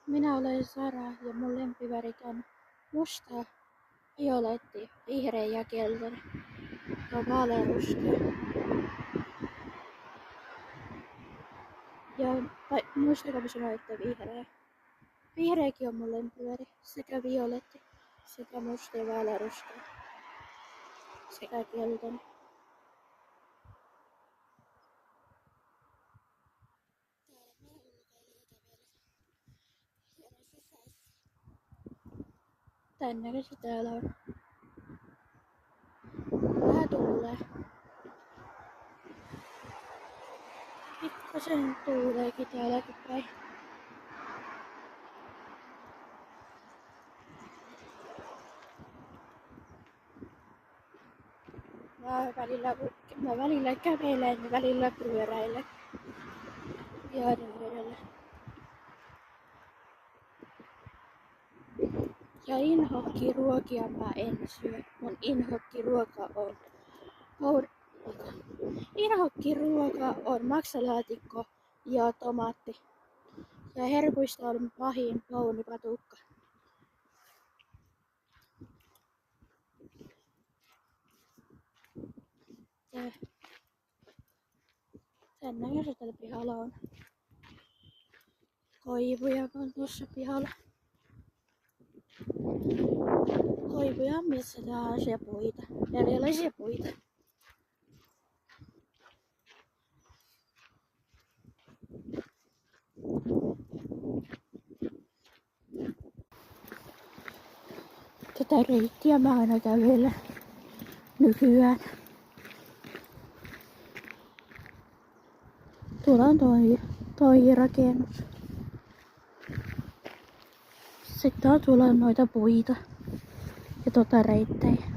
Minä olen Sara ja mun lempivärit on musta, violetti, vihreä ja keltainen ja vaaleanruskea. Ja muistakaa sanoa, että vihreä. Vihreäkin on mun lempiväri, sekä violetti, sekä musta ja vaaleanruskea, sekä keltainen. Tän näköistä täällä on. Vähän tuulee. Pikkasen tuuleekin täälläkin päin. Mä välillä kävelen ja välillä pyöräilen pihaiden edellä. Ja inhokkiruokia mä en syö. Mun inhokkiruoka on maksalaatikko ja tomaatti. Ja herkuista on pahin paunipatukka. Tän näköistä tällä pihalla on. Koivuja on tuossa pihalla. Koivuja on missä tahansa ja puita. Erilaisia puita. Tätä reittiä mä aina kävelen nykyään. Tuolla on toi rakennus. Sitten on tuolla noita puita ja reitteitä.